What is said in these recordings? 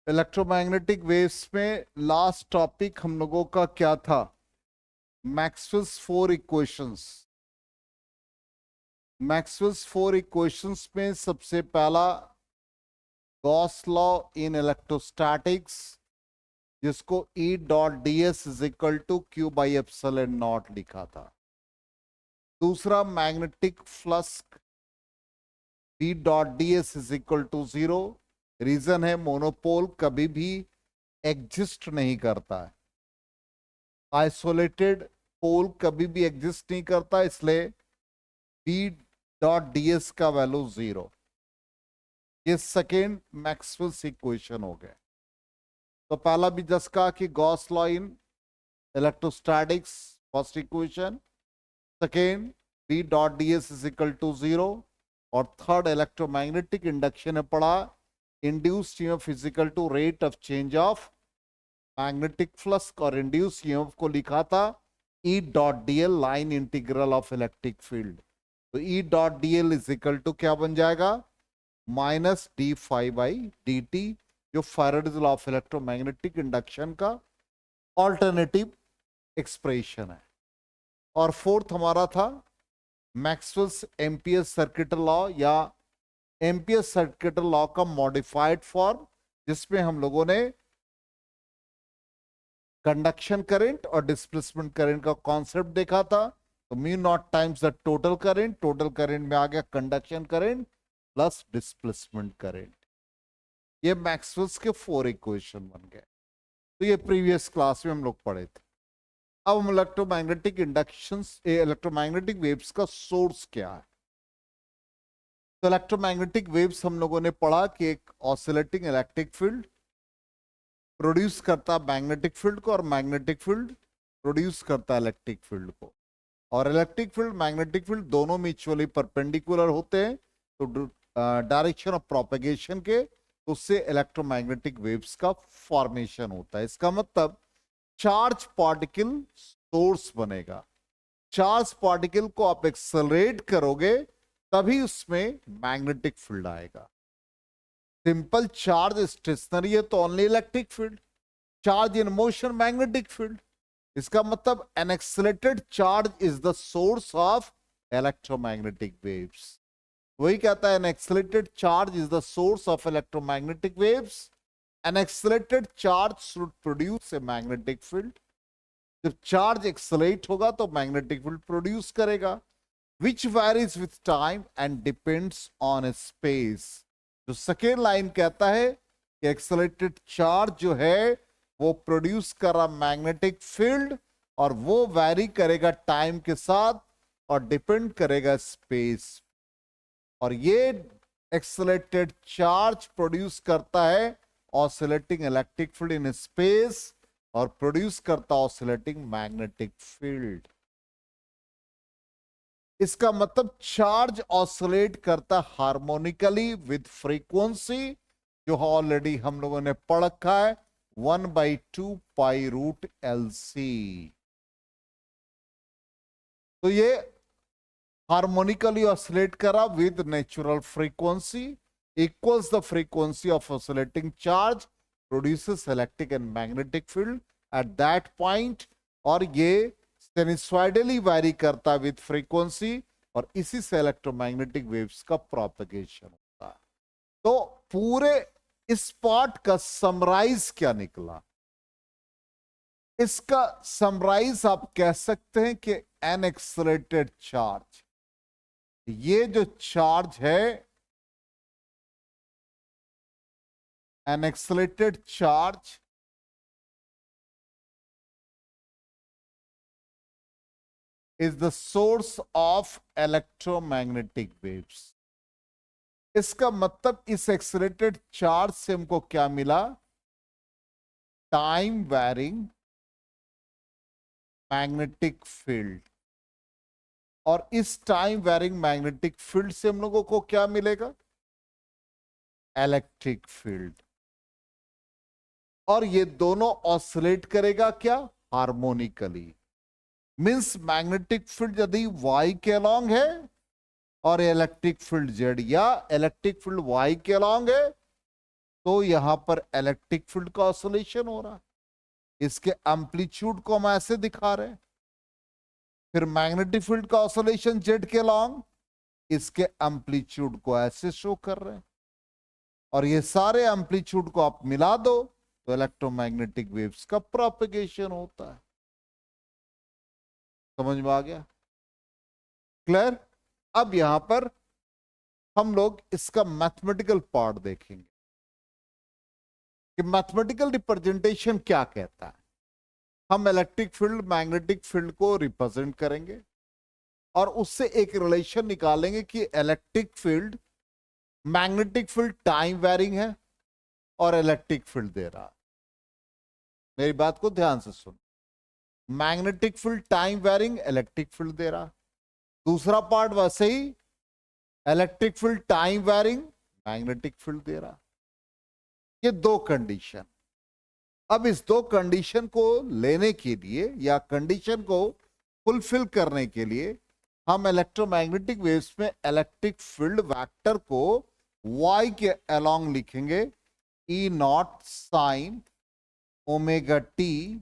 Electromagnetic waves में last topic हम लोगों का क्या था? Maxwell's four equations. Maxwell's four equations में सबसे पहला गॉस लॉ इन इलेक्ट्रोस्टैटिक्स, जिसको E dot d s is equal to q by epsilon naught लिखा था। दूसरा magnetic flux B dot d s is equal to zero. Reason है monopole कभी भी एग्जिस्ट नहीं करता है, आइसोलेटेड पोल कभी भी एग्जिस्ट नहीं करता, इसलिए B डॉट डी एस का वैल्यू जीरो। ये सेकेंड मैक्सवेल्स इक्वेशन हो गए। तो पहला भी जस्ट कहा कि Gauss law in electrostatics first equation, second B dot d s is equal to zero, और थर्ड इलेक्ट्रोमैग्नेटिक इंडक्शन में पढ़ा induced EMF physical to rate of change of magnetic flux, और इंड्यूस्ड ईएमएफ को लिखा था E dot D l line integral of electric field. तो E dot D L is equal to क्या बन जाएगा? Minus D phi by D T, जो Faraday's law of electromagnetic induction का ऑल्टरनेटिव एक्सप्रेशन है। और फोर्थ हमारा था मैक्सवेल्स एम्पियर्स सर्किटल लॉ, या एम्पियर्स सर्किटल लॉ का मॉडिफाइड फॉर्म, जिसमें हम लोगों ने कंडक्शन करंट और डिस्प्लेसमेंट करंट का कॉन्सेप्ट देखा था। तो mu naught times the total current में आ गया conduction current plus displacement current. ये मैक्सवेल्स के फोर इक्वेशन बन गए। तो ये प्रीवियस क्लास में हम लोग पढ़े थे। अब हम इलेक्ट्रोमैग्नेटिक इलेक्ट्रोमैग्नेटिक वेव्स का सोर्स क्या है। तो इलेक्ट्रोमैग्नेटिक वेव्स हम लोगों ने पढ़ा कि एक ऑसिलेटिंग इलेक्ट्रिक फील्ड प्रोड्यूस करता मैग्नेटिक फील्ड को, और मैग्नेटिक फील्ड प्रोड्यूस करता इलेक्ट्रिक फील्ड को, और इलेक्ट्रिक फील्ड मैग्नेटिक फील्ड दोनों म्यूचुअली परपेंडिकुलर होते हैं। तो डायरेक्शन ऑफ प्रोपेगेशन के, तो उससे इलेक्ट्रोमैग्नेटिक वेव्स का फॉर्मेशन होता है। इसका मतलब चार्ज पार्टिकल सोर्स बनेगा। चार्ज पार्टिकल को आप एक्सेलरेट करोगे तभी उसमें मैग्नेटिक फील्ड आएगा। सिंपल चार्ज स्टेशनरी है तो only electric field, charge in motion magnetic field. इसका मतलब N accelerated charge is the source of electromagnetic waves. वही कहता है N accelerated charge is the source of electromagnetic waves. N accelerated charge should produce a magnetic field. जब charge accelerate होगा तो magnetic field produce करेगा, which varies with time and depends on a space. जो second line कहता है कि accelerated charge जो है वो प्रोड्यूस कर रहा मैग्नेटिक फील्ड, और वो वैरी करेगा टाइम के साथ और डिपेंड करेगा स्पेस। और ये एक्सेलरेटेड चार्ज प्रोड्यूस करता है oscillating electric field in space, और प्रोड्यूस करता ऑसिलेटिंग मैग्नेटिक फील्ड। इसका मतलब चार्ज ऑसिलेट करता हार्मोनिकली विद फ्रीक्वेंसी, जो ऑलरेडी हम लोगों ने पढ़ रखा है 1/2 π√LC। तो ये हार्मोनिकली ऑसिलेट करा with natural frequency equals the frequency of oscillating charge produces electric and magnetic field at that point. और ये साइनसॉइडली वैरी करता है विद फ्रीक्वेंसी, और इसी से इलेक्ट्रोमैग्नेटिक वेव्स का प्रोपेगेशन होता है। तो पूरे इस पार्ट का समराइज क्या निकला? इसका समराइज आप कह सकते हैं कि एन एक्सेलरेटेड चार्ज, ये जो चार्ज है N accelerated charge is the source of electromagnetic waves। इसका मतलब इस एक्सेलरेटेड चार्ज से हमको क्या मिला? Time varying magnetic field. और इस टाइम वैरिंग मैग्नेटिक फील्ड से हम लोगों को क्या मिलेगा? Electric field. और ये दोनों ऑसिलेट करेगा क्या? हार्मोनिकली। मींस मैग्नेटिक फील्ड यदि वाई के अलोंग है और इलेक्ट्रिक फील्ड जेड, या इलेक्ट्रिक फील्ड वाई के अलोंग है तो यहां पर इलेक्ट्रिक फील्ड का ऑसिलेशन हो रहा है, इसके एम्पलीट्यूड को हम ऐसे दिखा रहे हैं। फिर मैग्नेटिक फील्ड का ऑसिलेशन जेड के लॉन्ग, इसके एम्पलीट्यूड को ऐसे शो कर रहे हैं, और ये सारे एम्पलीट्यूड को आप मिला दो तो इलेक्ट्रोमैग्नेटिक वेव्स का प्रोपेगेशन होता है। समझ में आ गया? क्लियर? अब यहां पर हम लोग इसका मैथमेटिकल पार्ट देखेंगे कि मैथमेटिकल रिप्रेजेंटेशन क्या कहता है। हम इलेक्ट्रिक फील्ड मैग्नेटिक फील्ड को रिप्रेजेंट करेंगे और उससे एक रिलेशन निकालेंगे कि electric field magnetic field time varying है और इलेक्ट्रिक फील्ड दे रहा है। मेरी बात को ध्यान से सुन, magnetic field time varying, electric field दे रहा। दूसरा पार्ट वैसे ही, electric field time varying, magnetic field दे रहा। ये दो कंडीशन। अब इस दो कंडीशन को लेने के लिए या कंडीशन को फुलफिल करने के लिए हम इलेक्ट्रोमैग्नेटिक वेव्स में इलेक्ट्रिक फील्ड वेक्टर को y के अलोंग लिखेंगे, E not sine omega T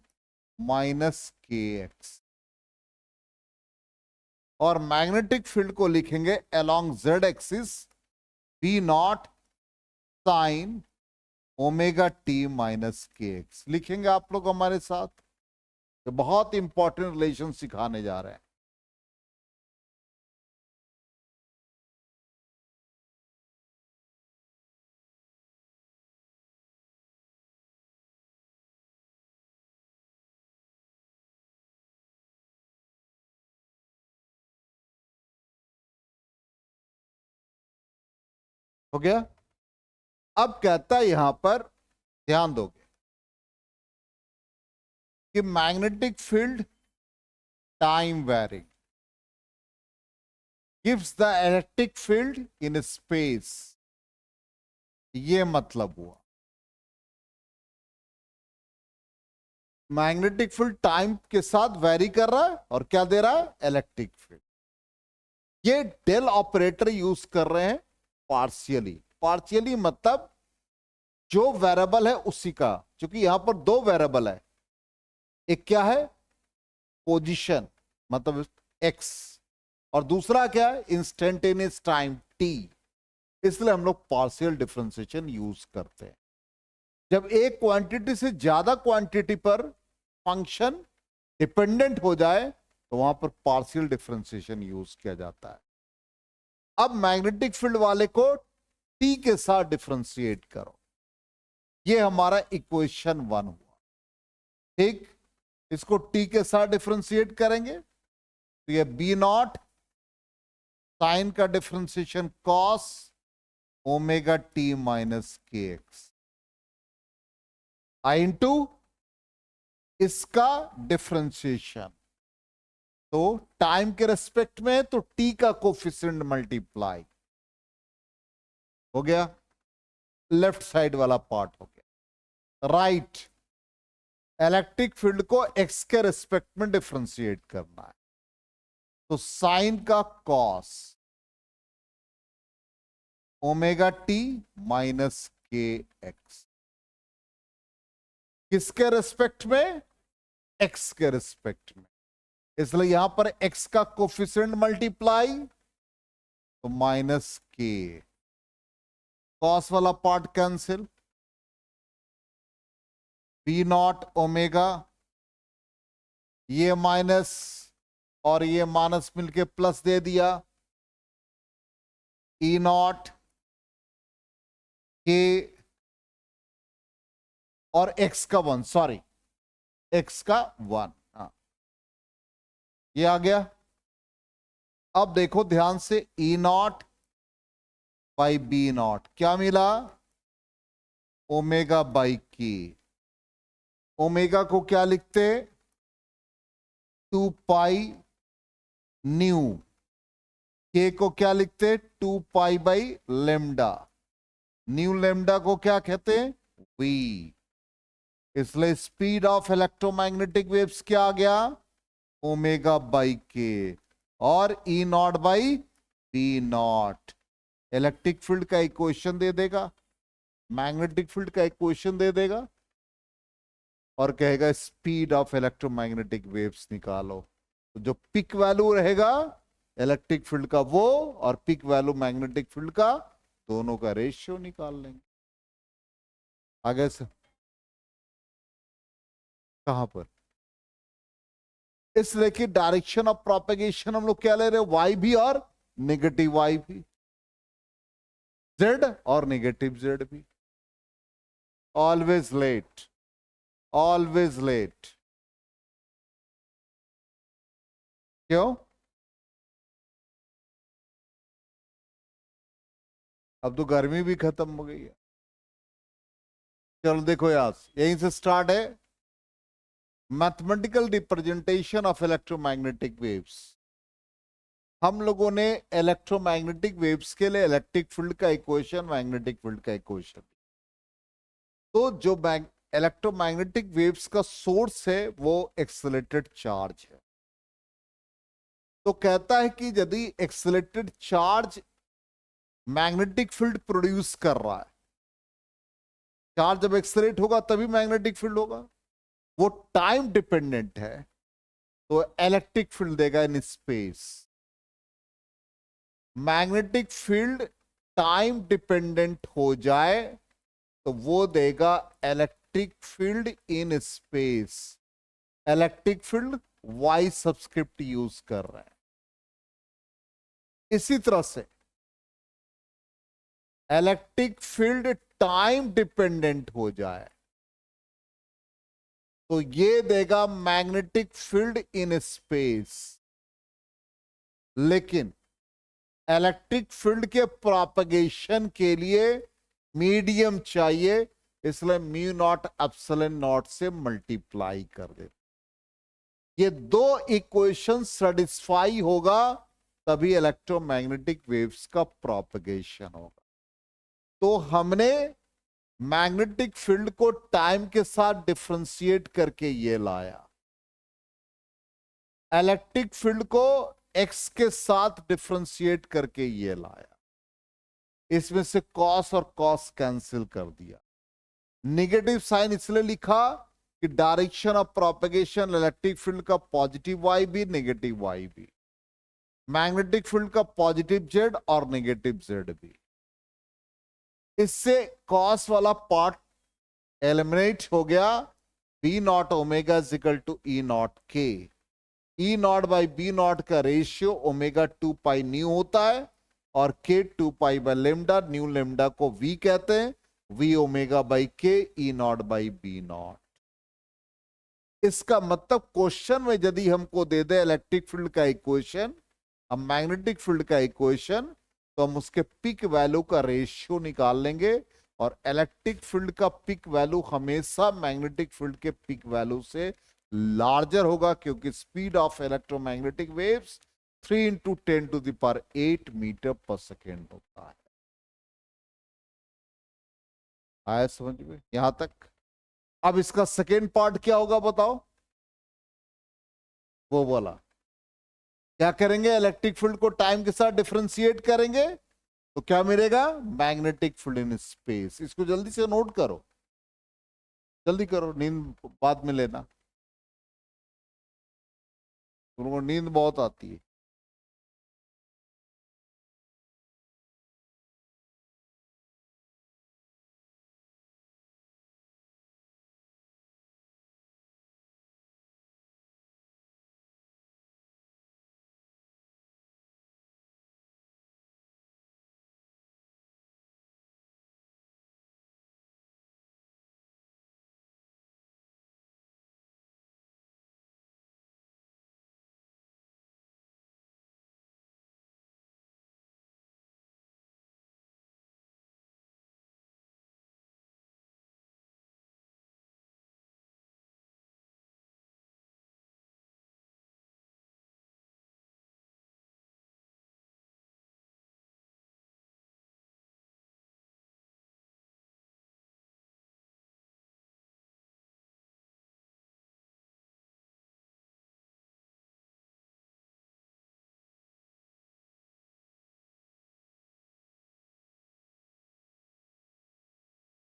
minus के एक्स, और मैग्नेटिक फील्ड को लिखेंगे along z axis V not sine omega T minus के एक्स। लिखेंगे आप लोग हमारे साथ, तो बहुत इंपॉर्टेंट रिलेशन सिखाने जा रहे हैं। हो गया? अब कहता है यहां पर, ध्यान दोगे कि magnetic field time varying gives the electric field in space. ये मतलब हुआ मैग्नेटिक फील्ड टाइम के साथ वेरी कर रहा है और क्या दे रहा है? Electric field. ये डेल ऑपरेटर यूज कर रहे हैं पार्शियली। पार्शियली मतलब जो वेरिएबल है उसी का, क्योंकि यहां पर दो वेरिएबल है, एक क्या है? पोजीशन मतलब एक्स, और दूसरा क्या है? Instantaneous time T. इसलिए हम लोग पार्शियल डिफरेंशिएशन यूज करते हैं। जब एक क्वांटिटी से ज्यादा क्वांटिटी पर फंक्शन डिपेंडेंट हो जाए तो वहां पर पार्शियल डिफरेंशिएशन यूज किया जाता है। अब मैग्नेटिक फील्ड वाले को टी के साथ डिफरेंशिएट करो, ये हमारा इक्वेशन 1 हुआ। ठीक, इसको टी के साथ डिफरेंशिएट करेंगे तो ये बी नॉट साइन का differentiation cos omega T minus के एक्स आई इंटू इसका डिफरेंशिएशन, तो टाइम के रेस्पेक्ट में तो टी का कोफिशिएंट मल्टीप्लाई हो गया, लेफ्ट साइड वाला पार्ट हो गया। राइट, इलेक्ट्रिक फील्ड को एक्स के रेस्पेक्ट में डिफरेंशिएट करना है, तो साइन का कॉस ओमेगा टी माइनस के एक्स, किसके रेस्पेक्ट में? एक्स के रेस्पेक्ट में। इसलिए यहां पर एक्स का कोफिशिएंट मल्टीप्लाई तो माइनस के, कॉस वाला part cancel, B naught omega, ये माइनस और ये माइनस मिलके प्लस दे दिया, ई नॉट के और एक्स का 1, सॉरी एक्स का 1, हाँ ये आ गया। अब देखो ध्यान से, ई नॉट बाई बी नॉट क्या मिला? ओमेगा बाई के। ओमेगा को क्या लिखते? 2 पाई न्यू। के को क्या लिखते? 2 pi by lambda. Nu lambda को क्या कहते हैं? वी। इसलिए स्पीड ऑफ इलेक्ट्रोमैग्नेटिक वेव्स क्या आ गया? ओमेगा बाई के, और E naught by B naught. Electric field का इक्वेशन दे देगा, मैग्नेटिक फील्ड का इक्वेशन दे देगा और कहेगा स्पीड ऑफ इलेक्ट्रोमैग्नेटिक वेव्स निकालो। तो जो पिक वैल्यू रहेगा इलेक्ट्रिक फील्ड का वो और पिक वैल्यू मैग्नेटिक फील्ड का, दोनों का रेशियो निकाल लेंगे। आगे से कहां पर, इसलिए कि डायरेक्शन ऑफ प्रोपेगेशन हम लोग क्या ले रहे हैं, वाई भी और नेगेटिव वाई भी, जेड और नेगेटिव जेड भी। Always let, always let. क्यों? अब तो गर्मी भी खत्म हो गई है। चलो देखो यार, यहीं से स्टार्ट है mathematical representation of electromagnetic waves. हम लोगों ने इलेक्ट्रोमैग्नेटिक वेव्स के लिए इलेक्ट्रिक फील्ड का इक्वेशन, मैग्नेटिक फील्ड का इक्वेशन। तो जो इलेक्ट्रोमैग्नेटिक वेव्स का सोर्स है वो एक्सेलरेटेड चार्ज है। तो कहता है कि यदि accelerated charge magnetic field produce कर रहा है, चार्ज जब एक्सेलरेट होगा तभी मैग्नेटिक फील्ड होगा, वो टाइम डिपेंडेंट है, तो इलेक्ट्रिक फील्ड देगा in space. Magnetic field time dependent हो जाए तो वो देगा electric field in space. Electric field y subscript use कर रहे हैं। इसी तरह से इलेक्ट्रिक फील्ड टाइम डिपेंडेंट हो जाए तो ये देगा मैग्नेटिक फील्ड इन स्पेस। लेकिन इलेक्ट्रिक फील्ड के प्रोपगेशन के लिए मीडियम चाहिए, इसलिए म्यू नॉट एप्सिलॉन नॉट से मल्टीप्लाई कर दे। ये दो इक्वेशन सेटिस्फाई होगा तभी इलेक्ट्रोमैग्नेटिक वेव्स का प्रोपगेशन होगा। तो हमने मैग्नेटिक फील्ड को टाइम के साथ डिफरेंशिएट करके ये लाया, इलेक्ट्रिक फील्ड को एक्स के साथ डिफरेंशिएट करके ये लाया। इसमें से कॉस और कॉस कैंसिल कर दिया। नेगेटिव साइन इसलिए लिखा कि direction of propagation electric field का पॉजिटिव वाई भी नेगेटिव वाई भी, मैग्नेटिक फील्ड का पॉजिटिव जेड और नेगेटिव जेड भी। इससे कॉस वाला पार्ट एलिमिनेट हो गया। B naught omega is equal to E naught k. E naught by B naught का रेशियो ओमेगा 2 पाई न्यू होता है और k 2 pi by lambda, nu lambda को वी कहते हैं, वी ओमेगा बाई के E naught by B naught. इसका मतलब क्वेश्चन में यदि हमको दे दे इलेक्ट्रिक फील्ड का इक्वेशन, अब मैग्नेटिक फील्ड का इक्वेशन, तो हम उसके पिक वैल्यू का रेशियो निकाल लेंगे और इलेक्ट्रिक फील्ड का पिक वैल्यू हमेशा मैग्नेटिक फील्ड के पिक वैल्यू से लार्जर होगा, क्योंकि speed of electromagnetic waves 3 into 10 to the power 8 metre per second होता है। आया समझ में यहां तक? अब इसका सेकेंड पार्ट क्या होगा बताओ? वो बोला क्या करेंगे, इलेक्ट्रिक फील्ड को टाइम के साथ डिफरेंशिएट करेंगे तो क्या मिलेगा, मैग्नेटिक फील्ड इन स्पेस। इसको जल्दी से नोट करो, जल्दी करो, नींद बाद में लेना, तुमको नींद बहुत आती है।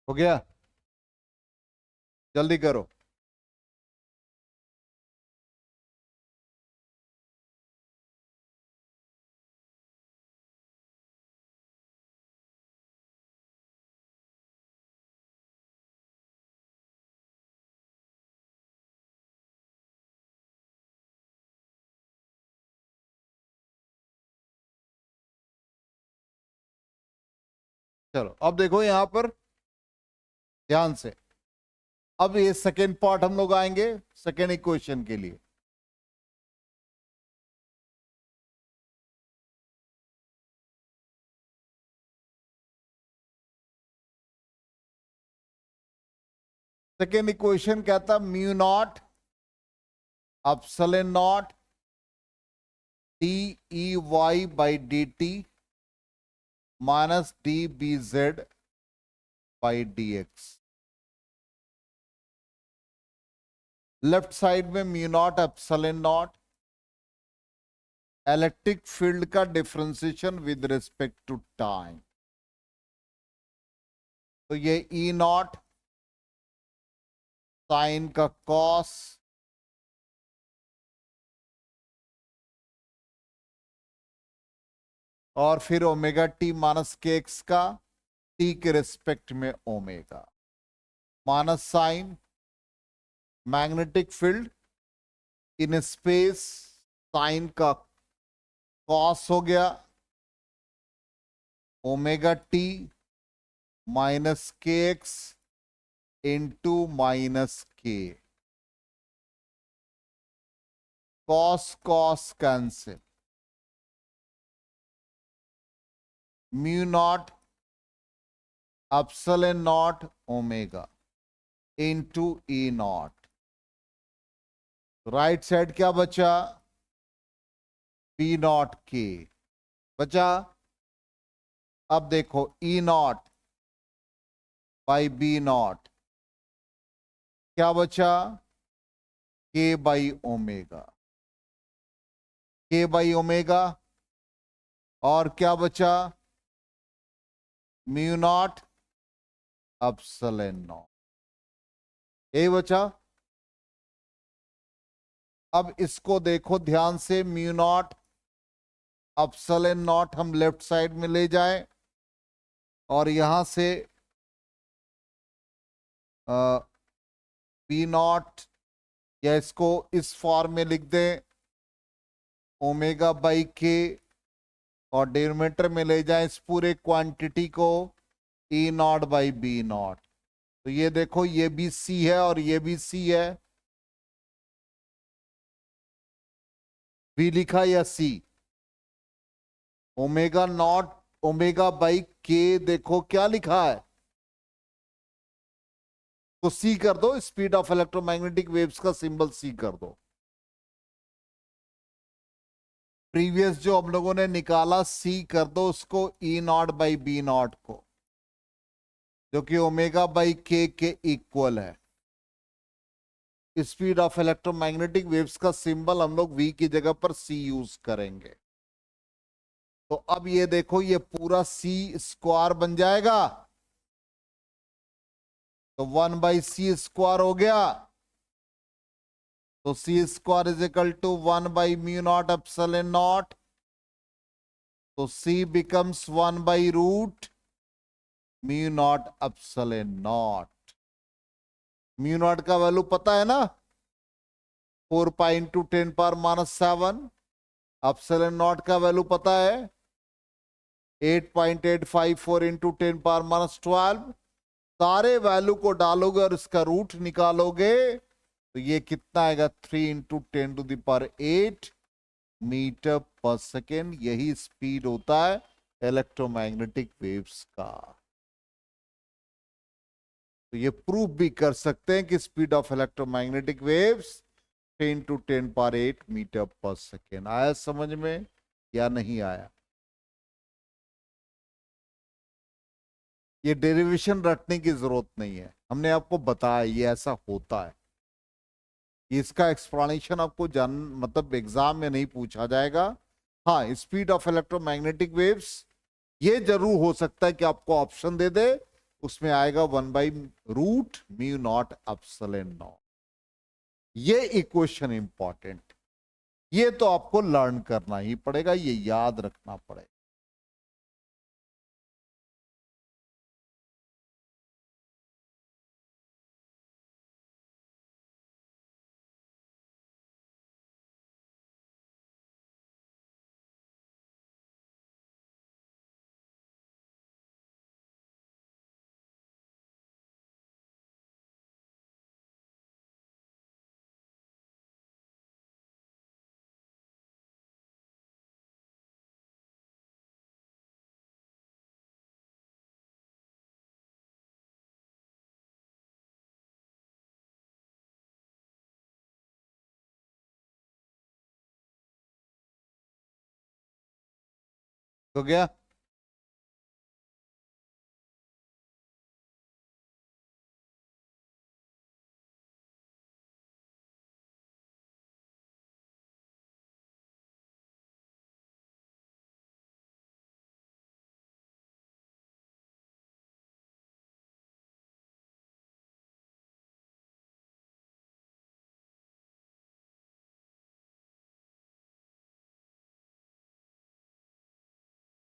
हो गया, जल्दी करो। चलो अब देखो यहां पर ध्यान से, अब ये सेकेंड पार्ट हम लोग आएंगे सेकेंड इक्वेशन के लिए। सेकेंड इक्वेशन कहता mu naught epsilon naught D E Y by D T minus D B Z by D X. Left side में mu naught epsilon naught electric field का differentiation with respect to time, तो ये E naught sine का cos और फिर omega T minus के X का T के रिस्पेक्ट में omega minus sine magnetic field in space sine का कॉस हो गया ओमेगा टी माइनस के x into minus k, cos cos cancel, mu naught epsilon not omega into E not. Right side क्या बचा, P not के बचा। अब देखो ई नॉट बाई बी नॉट क्या बचा, के बाई ओमेगा, के बाई ओमेगा, और क्या बचा म्यू नॉट एप्सिलॉन नॉट, ये बचा। अब इसको देखो ध्यान से, म्यू नॉट एप्सिलॉन नॉट हम लेफ्ट साइड में ले जाएं और यहां से पी नॉट या इसको इस फॉर्म में लिख दें ओमेगा बाई के, और डिनोमिनेटर में ले जाएं इस पूरे क्वांटिटी को ई नॉट बाई बी नॉट। तो ये देखो ये भी सी है और ये भी सी है, बी लिखा या सी, ओमेगा नॉट ओमेगा बाई के देखो क्या लिखा है, तो सी कर दो, स्पीड ऑफ इलेक्ट्रोमैग्नेटिक वेव्स का सिंबल सी कर दो। प्रीवियस जो हम लोगों ने निकाला सी कर दो उसको ई नॉट बाई बी नॉट को, जो कि ओमेगा बाई के इक्वल है। स्पीड ऑफ इलेक्ट्रोमैग्नेटिक वेव्स का सिंबल हम लोग वी की जगह पर सी यूज करेंगे। तो अब ये देखो ये पूरा सी स्क्वायर बन जाएगा, तो 1 बाई सी स्क्वायर हो गया, तो C square is equal to 1 by mu naught epsilon naught, तो C becomes 1 by root mu naught epsilon naught. Mu naught का वैल्यू पता है ना, 4 pi into 10 power minus 7, epsilon naught का वैल्यू पता है 8.854 इंटू 10 पावर माइनस 12। सारे value को डालोगे और इसका रूट निकालोगे तो ये कितना आएगा 3 into 10 to the power 8 metre per second. यही स्पीड होता है इलेक्ट्रोमैग्नेटिक वेव्स का। तो ये प्रूफ भी कर सकते हैं कि speed of electromagnetic waves 10 to 10 power 8 metre per second. आया समझ में या नहीं आया? ये डेरिवेशन रटने की जरूरत नहीं है, हमने आपको बताया ये ऐसा होता है। इसका एक्सप्लेनेशन आपको जान मतलब एग्जाम में नहीं पूछा जाएगा। हाँ, स्पीड ऑफ इलेक्ट्रोमैग्नेटिक वेव्स ये जरूर हो सकता है कि आपको ऑप्शन दे दे उसमें आएगा 1/√μ0ε0। ये इक्वेशन इंपॉर्टेंट, ये तो आपको लर्न करना ही पड़ेगा, ये याद रखना पड़ेगा। तो क्या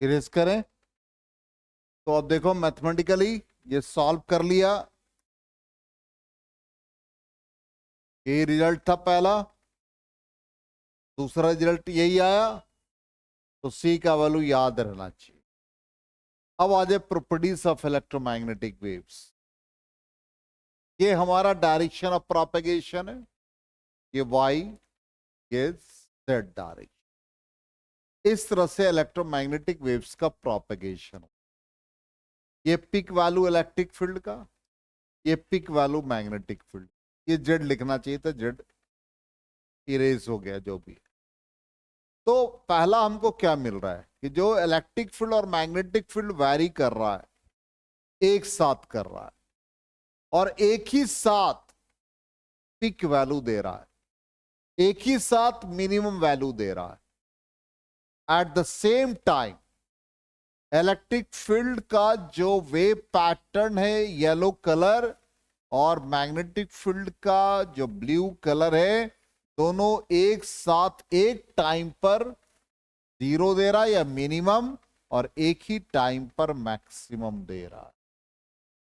इरेज करें? तो अब देखो मैथमेटिकली ये सॉल्व कर लिया, ये रिजल्ट था पहला, दूसरा रिजल्ट यही आया, तो सी का वैल्यू याद रहना चाहिए। अब आ जाए प्रॉपर्टीज ऑफ इलेक्ट्रोमैग्नेटिक वेव्स। ये हमारा डायरेक्शन ऑफ प्रोपेगेशन है, ये वाई, ये जेड डायरेक्शन। इस तरह से इलेक्ट्रोमैग्नेटिक वेव्स का प्रोपेगेशन हो। ये पिक वैल्यू इलेक्ट्रिक फील्ड का, ये पिक वैल्यू मैग्नेटिक फील्ड। ये जेड लिखना चाहिए था, जेड इरेज हो गया जो भी। तो पहला हमको क्या मिल रहा है कि जो इलेक्ट्रिक फील्ड और मैग्नेटिक फील्ड वैरी कर रहा है, एक साथ कर रहा है, और एक ही साथ पिक वैल्यू दे रहा है, एक ही साथ मिनिमम वैल्यू दे रहा है। At the same time electric field का जो वेव पैटर्न है येलो कलर, और मैग्नेटिक फील्ड का जो ब्लू कलर है, दोनों एक साथ एक टाइम पर जीरो दे रहा है या मिनिमम, और एक ही टाइम पर मैक्सिमम दे रहा है।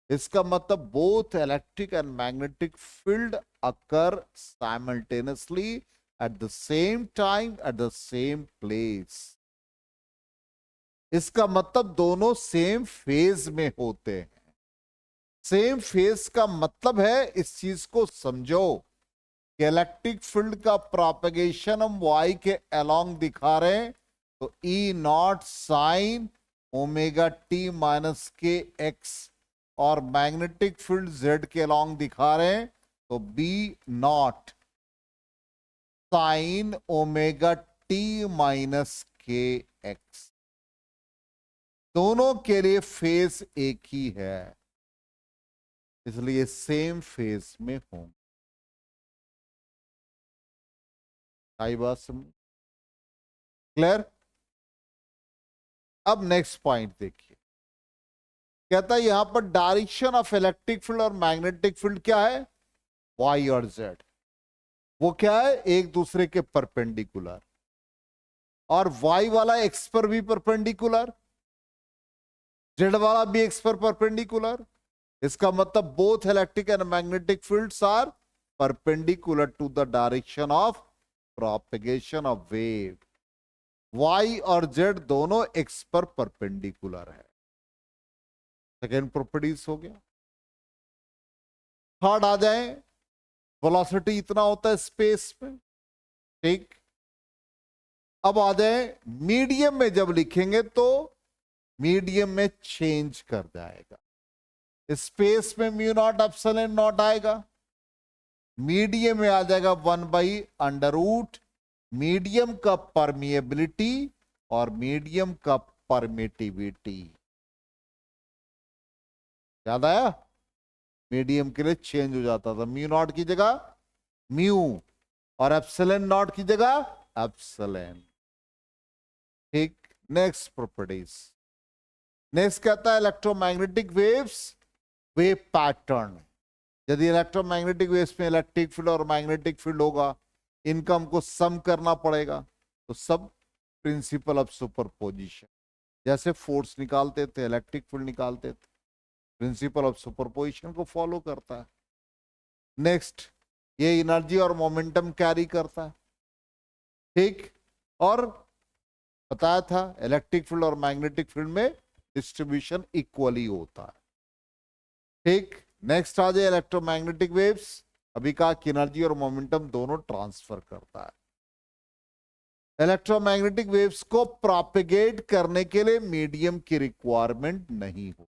इसका मतलब both electric and magnetic field occur simultaneously at the same time at the same place. इसका मतलब दोनों सेम फेज में होते हैं। सेम फेज का मतलब है, इस चीज को समझो कि इलेक्ट्रिक फील्ड का प्रोपेगेशन हम वाई के अलोंग दिखा रहे हैं, तो E naught sine omega T minus के एक्स, और मैग्नेटिक फील्ड जेड के अलोंग दिखा रहे हैं, तो B naught sine omega T minus के एक्स। दोनों के लिए फेज एक ही है, इसलिए सेम फेज में होंगे। आई बात समझ? क्लियर? अब नेक्स्ट पॉइंट देखिए, कहता है यहां पर डायरेक्शन ऑफ इलेक्ट्रिक फील्ड और मैग्नेटिक फील्ड क्या है? वाई और जेड। वो क्या है? एक दूसरे के परपेंडिकुलर, और वाई वाला एक्स पर भी परपेंडिकुलर, जेड वाला भी एक्स पर परपेंडिकुलर। इसका मतलब both electric and magnetic fields are perpendicular to the direction of propagation of wave. Y और जेड दोनों एक्स पर परपेंडिकुलर है। सेकेंड प्रॉपर्टीज हो गया। थर्ड आ जाए, वेलोसिटी इतना होता है स्पेस में, ठीक। अब आ जाए मीडियम में, जब लिखेंगे तो मीडियम में चेंज कर जाएगा। स्पेस में म्यू नॉट एप्सिलॉन नॉट आएगा, मीडियम में आ जाएगा 1/√। मीडियम का परमिएबिलिटी और मीडियम का परमिटिविटी। याद आया? मीडियम के लिए चेंज हो जाता था, म्यू नॉट की जगह म्यू, और एप्सिलॉन नॉट की जगह एप्सिलॉन। ठीक। नेक्स्ट प्रॉपर्टीज, नेक्स्ट कहता है इलेक्ट्रोमैग्नेटिक वेव्स वेव पैटर्न। यदि इलेक्ट्रोमैग्नेटिक वेव्स में इलेक्ट्रिक फील्ड और मैग्नेटिक फील्ड होगा, इनका हमको सम करना पड़ेगा। तो सब प्रिंसिपल ऑफ सुपरपोजिशन, जैसे फोर्स निकालते थे, इलेक्ट्रिक फील्ड निकालते थे, प्रिंसिपल ऑफ सुपरपोजिशन को फॉलो करता है। नेक्स्ट, ये एनर्जी और मोमेंटम कैरी करता है, ठीक। और बताया था इलेक्ट्रिक फील्ड और मैग्नेटिक फील्ड में डिस्ट्रीब्यूशन इक्वली होता है, ठीक। नेक्स्ट आ जाए इलेक्ट्रोमैग्नेटिक वेव्स। अभी कहा कि एनर्जी और मोमेंटम दोनों ट्रांसफर करता है। इलेक्ट्रोमैग्नेटिक वेव्स को प्रोपेगेट करने के लिए मीडियम की रिक्वायरमेंट नहीं हो।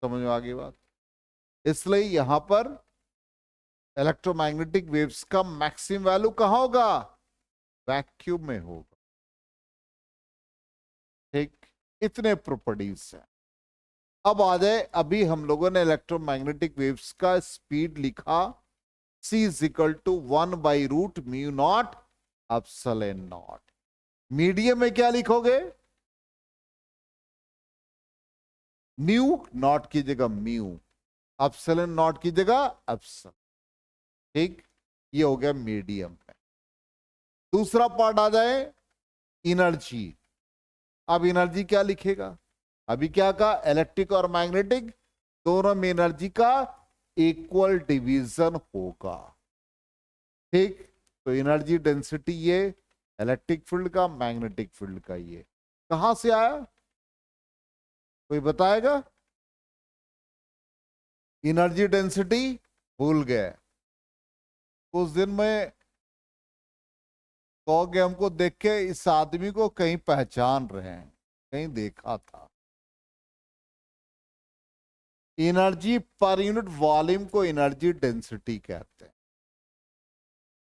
समझ में आ गई बात? इसलिए यहां पर इलेक्ट्रोमैग्नेटिक वेव्स का मैक्सिमम वैल्यू कहां होगा? वैक्यूम में होगा, ठीक। इतने प्रॉपर्टीज हैं। अब आ जाए, अभी हम लोगों ने इलेक्ट्रोमैग्नेटिक वेव्स का स्पीड लिखा, c is equal to 1/√μ0 epsilon naught. Medium में क्या लिखोगे? न्यू, नॉट की जगह म्यू, एप्सिलॉन नॉट की जगह एप्सिलॉन, ठीक। ये हो गया मीडियम में। दूसरा पार्ट आ जाए एनर्जी। अब एनर्जी क्या लिखेगा? अभी क्या कहा? इलेक्ट्रिक और मैग्नेटिक दोनों में एनर्जी का इक्वल डिवीजन होगा, ठीक। तो एनर्जी डेंसिटी ये इलेक्ट्रिक फील्ड का, मैग्नेटिक फील्ड का, ये कहां से आया? कोई बताएगा? एनर्जी डेंसिटी भूल गए। उस दिन में कहोगे हमको देख के इस आदमी को कहीं पहचान रहे हैं, कहीं देखा था। एनर्जी पर यूनिट वॉल्यूम को एनर्जी डेंसिटी कहते हैं।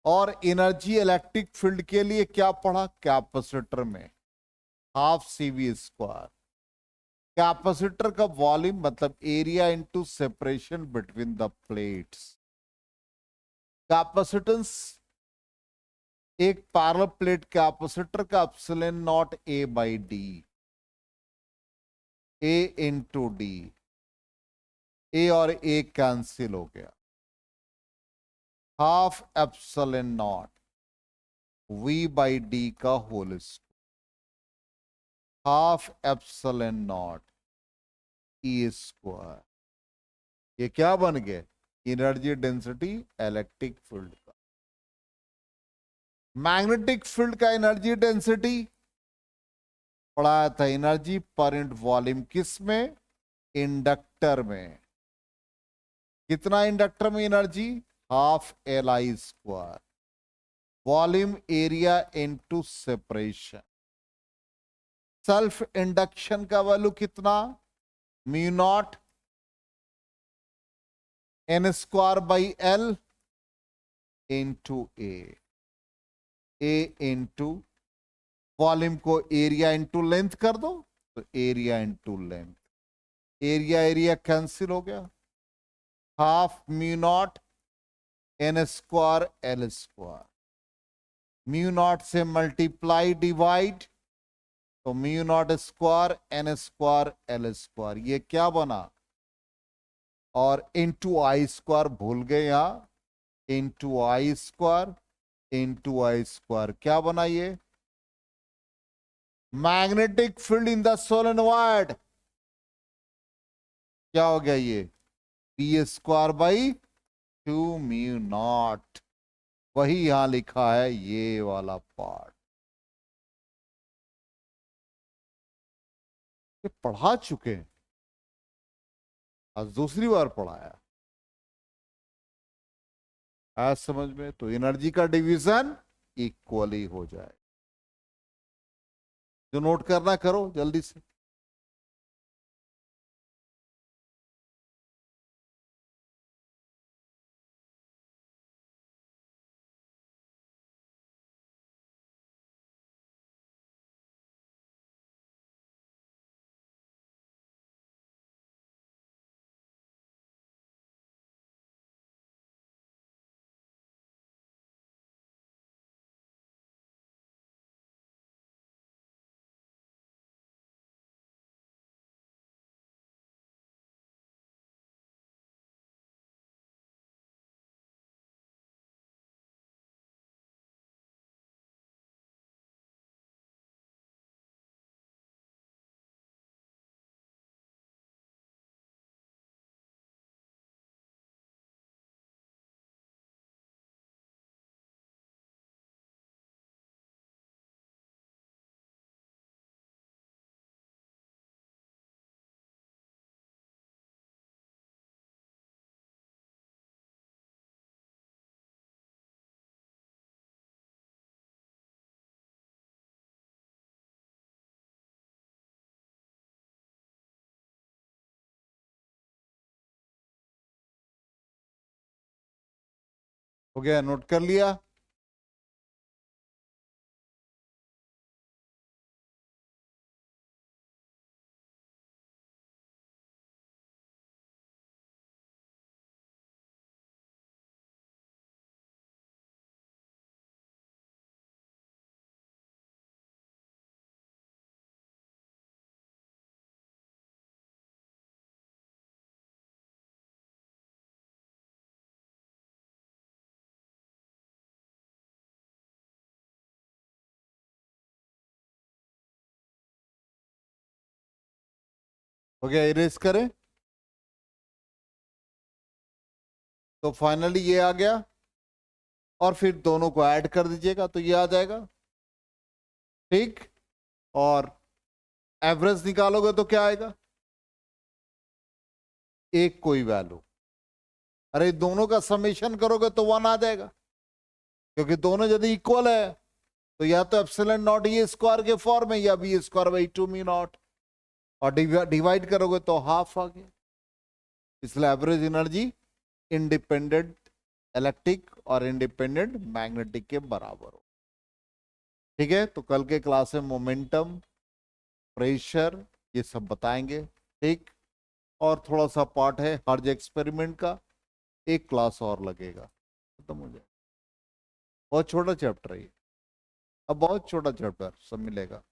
और एनर्जी इलेक्ट्रिक फील्ड के लिए क्या पढ़ा कैपेसिटर में? Half CV²। कैपेसिटर का वॉल्यूम मतलब area into separation between the plates. Capacitance, एक पैरेलल प्लेट कैपेसिटर का epsilon naught A/D, A into D, A और A कैंसिल हो गया, हाफ एप्सिलॉन नॉट V/D का whole square, half epsilon naught E²। ये क्या बन गए? एनर्जी डेंसिटी इलेक्ट्रिक फील्ड का। मैग्नेटिक फील्ड का एनर्जी डेंसिटी पढ़ाया था, एनर्जी पर यूनिट वॉल्यूम किस में? इंडक्टर में। कितना इंडक्टर में energy? Half Li²। Volume area into separation. Self induction का वैल्यू कितना? μ0 N²/L into A into volume को एरिया इंटू लेंथ कर दो, तो area into length, area cancel हो गया, हाफ μ0 N²L²। μ0 से मल्टीप्लाई डिवाइड, तो μ0² N²L²। ये क्या बना? और इंटू I² भूल गए यहां, इंटू I², क्या बना ये? Magnetic field in the solenoid. क्या हो गया ये? P²/2μ0। वही यहां लिखा है, ये वाला पार्ट। ये पढ़ा चुके हैं, आज दूसरी बार पढ़ाया। आज समझ में? तो एनर्जी का डिवीजन इक्वली हो जाए। जो नोट करना करो जल्दी से। हो गया, नोट कर लिया। हो गया, इरेज करें। तो फाइनली ये आ गया, और फिर दोनों को ऐड कर दीजिएगा तो ये आ जाएगा। ठीक, और एवरेज निकालोगे तो क्या आएगा? एक कोई वैल्यू। अरे दोनों का समेशन करोगे तो 1 आ जाएगा, क्योंकि दोनों यदि इक्वल है तो या तो एप्सिलॉन नॉट ई स्क्वायर के फॉर्म में या B square by 2 mu naught, और डिवाइड करोगे तो हाफ आ गया। इसलिए एवरेज एनर्जी इंडिपेंडेंट इलेक्ट्रिक और इंडिपेंडेंट मैग्नेटिक के बराबर हो। ठीक है, तो कल के क्लास में मोमेंटम, प्रेशर, ये सब बताएंगे। ठीक, और थोड़ा सा पार्ट है हर्ज एक्सपेरिमेंट का, एक क्लास और लगेगा खत्म हो जाए। बहुत छोटा चैप्टर है ये, अब बहुत छोटा चैप्टर सब मिलेगा।